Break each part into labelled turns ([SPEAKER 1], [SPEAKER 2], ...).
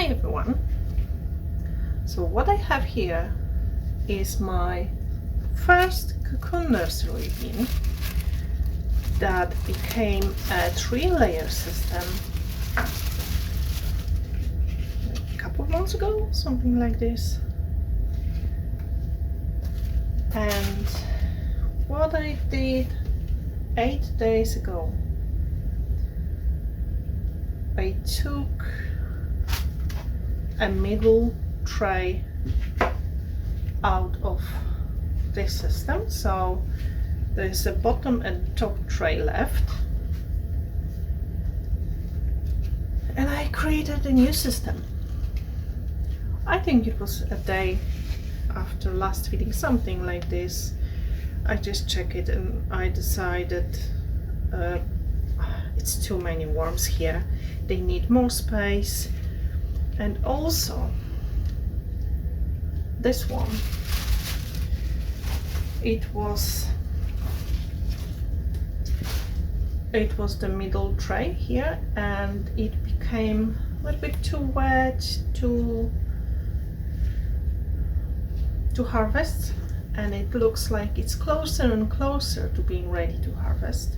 [SPEAKER 1] Hi everyone! So what I have here is my first cocoon nursery bin that became a 3-layer system a couple of months ago, something like this. And what I did 8 days ago, I took a middle tray out of this system, so there's a bottom and top tray left, and I created a new system. I think it was a day after last feeding, something like this. I just checked it and I decided it's too many worms here, they need more space. And also this one, it was the middle tray here, and it became a little bit too wet to harvest, and it looks like it's closer and closer to being ready to harvest.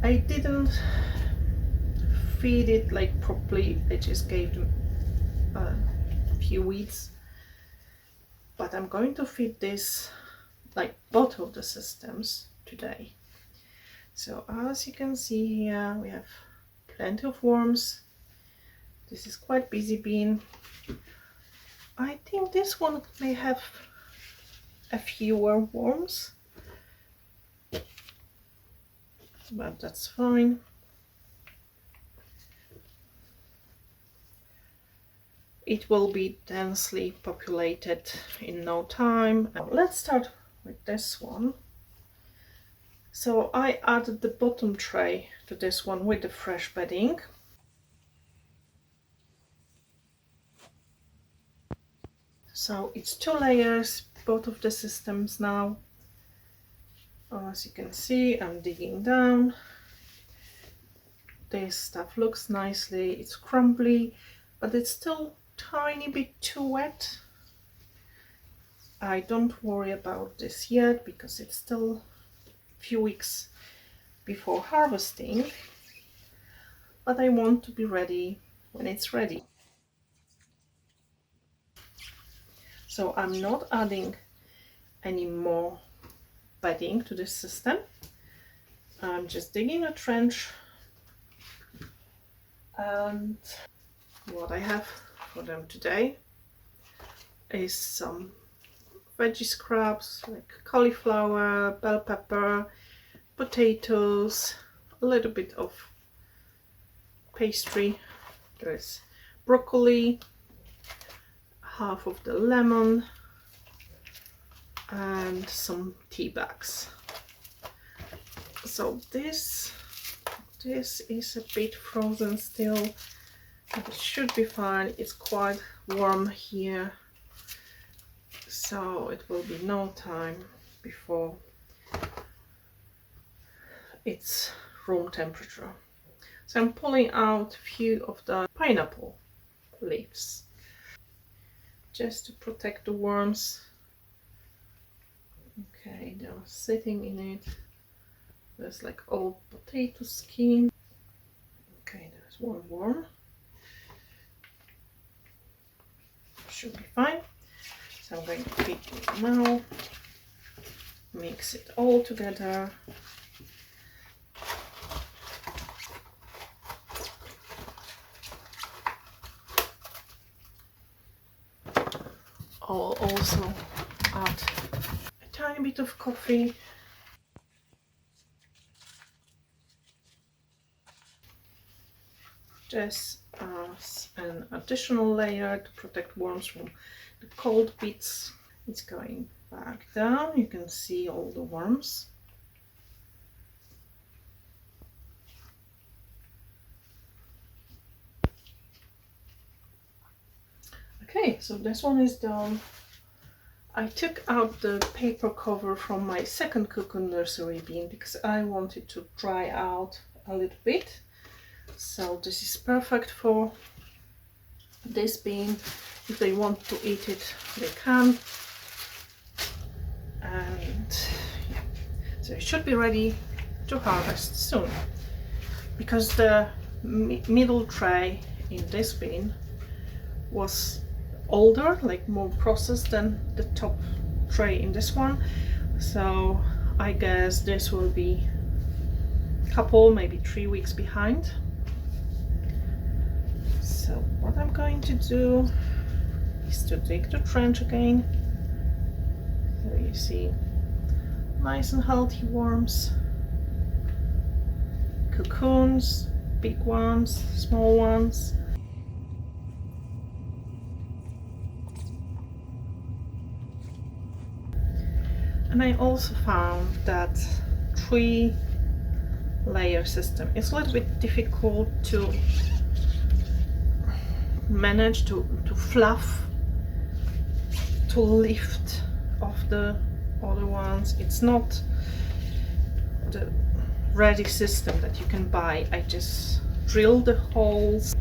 [SPEAKER 1] I didn't feed it like properly, I just gave them a few weeds, but I'm going to feed this like both of the systems today. So as you can see here, we have plenty of worms. This is quite busy bin. I think this one may have a fewer worms, but that's fine. It will be densely populated in no time. Now, let's start with this one. So I added the bottom tray to this one with the fresh bedding. So it's 2 layers, both of the systems now. As you can see, I'm digging down. This stuff looks nicely, it's crumbly, but it's still tiny bit too wet. I don't worry about this yet because it's still a few weeks before harvesting, but I want to be ready when it's ready. So I'm not adding any more bedding to this system. I'm just digging a trench, and what I have for them today is some veggie scraps like cauliflower, bell pepper, potatoes, a little bit of pastry. There's broccoli, half of the lemon, and some tea bags. So this is a bit frozen still, but it should be fine. It's quite warm here, so it will be no time before it's room temperature. So I'm pulling out a few of the pineapple leaves just to protect the worms. Okay, they're sitting in it. There's like old potato skin. Okay, there's one worm. Should be fine. So I'm going to feed it now. Mix it all together. I'll also add a tiny bit of coffee. Just as an additional layer to protect worms from the cold bits. It's going back down. You can see all the worms. Okay, so this one is done. I took out the paper cover from my second cocoon nursery bin because I wanted to dry out a little bit. So this is perfect for this bean. If they want to eat it, they can. And yeah, so it should be ready to harvest soon, because the middle tray in this bin was older, like more processed than the top tray in this one. So I guess this will be a couple, maybe 3 weeks behind. So what I'm going to do is to dig the trench again. So you see nice and healthy worms, cocoons, big ones, small ones. And I also found that 3-layer system is a little bit difficult to manage, to fluff, to lift off the other ones. It's not the ready system that you can buy. I just drill the holes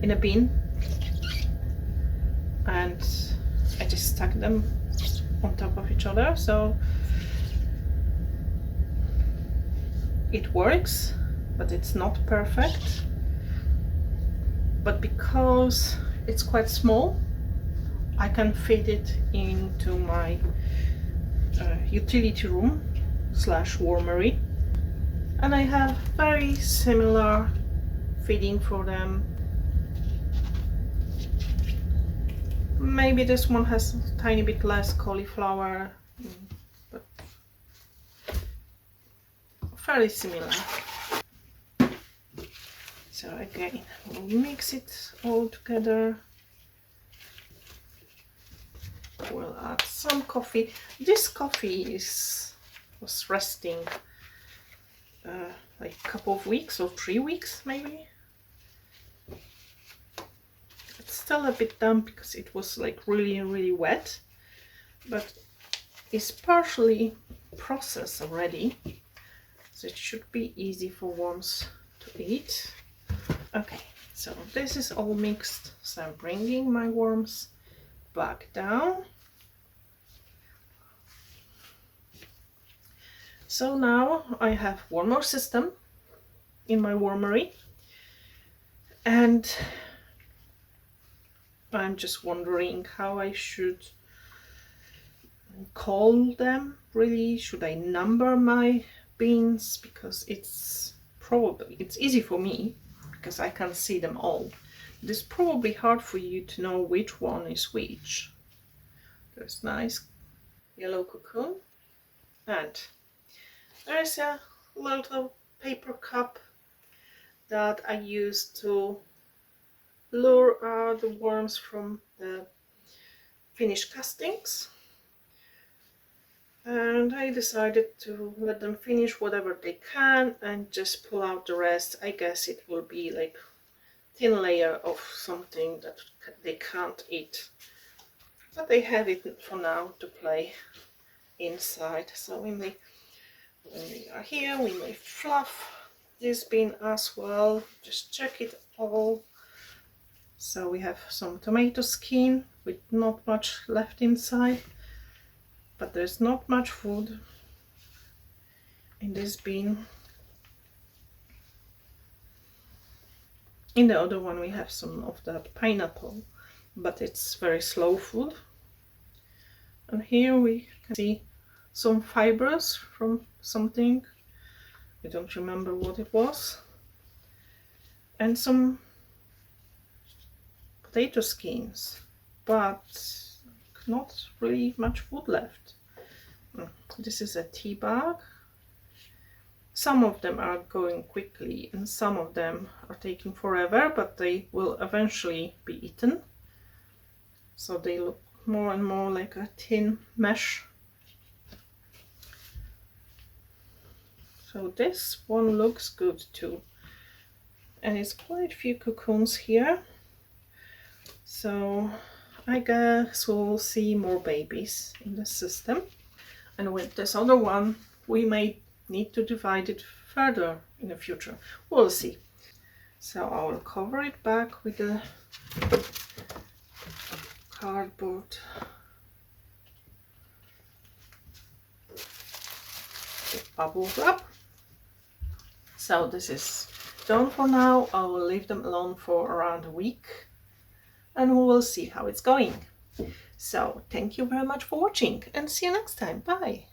[SPEAKER 1] in a bin and I just stack them on top of each other, so it works, but it's not perfect. But because it's quite small, I can fit it into my utility room slash wormery, and I have very similar feeding for them. Maybe this one has a tiny bit less cauliflower, but fairly similar. So again, we'll mix it all together. We'll add some coffee. This coffee was resting like a couple of weeks or 3 weeks maybe. It's still a bit damp because it was like really wet, but it's partially processed already, so it should be easy for worms to eat. Okay, so this is all mixed, so I'm bringing my worms back down. So now I have one more system in my wormery, and I'm just wondering how I should call them. Really, should I number my beans? Because it's easy for me because I can see them all. It's probably hard for you to know which one is which. There's nice yellow cocoon, and there's a little paper cup that I use to lure out the worms from the finished castings. And I decided to let them finish whatever they can and just pull out the rest. I guess it will be like thin layer of something that they can't eat, but they have it for now to play inside. So when we are here, we may fluff this bean as well. Just check it all. So we have some tomato skin with not much left inside, but there's not much food in this bean. In the other one we have some of that pineapple, but it's very slow food. And here we can see some fibers from something, I don't remember what it was, and some potato skins, but not really much food left. This is a tea bag. Some of them are going quickly and some of them are taking forever, but they will eventually be eaten. So they look more and more like a thin mesh. So this one looks good too. And it's quite a few cocoons here. So I guess we'll see more babies in the system. And with this other one, we may need to divide it further in the future. We'll see. So I will cover it back with the cardboard bubble wrap. So this is done for now. I will leave them alone for around a week and we will see how it's going. So thank you very much for watching and see you next time. Bye.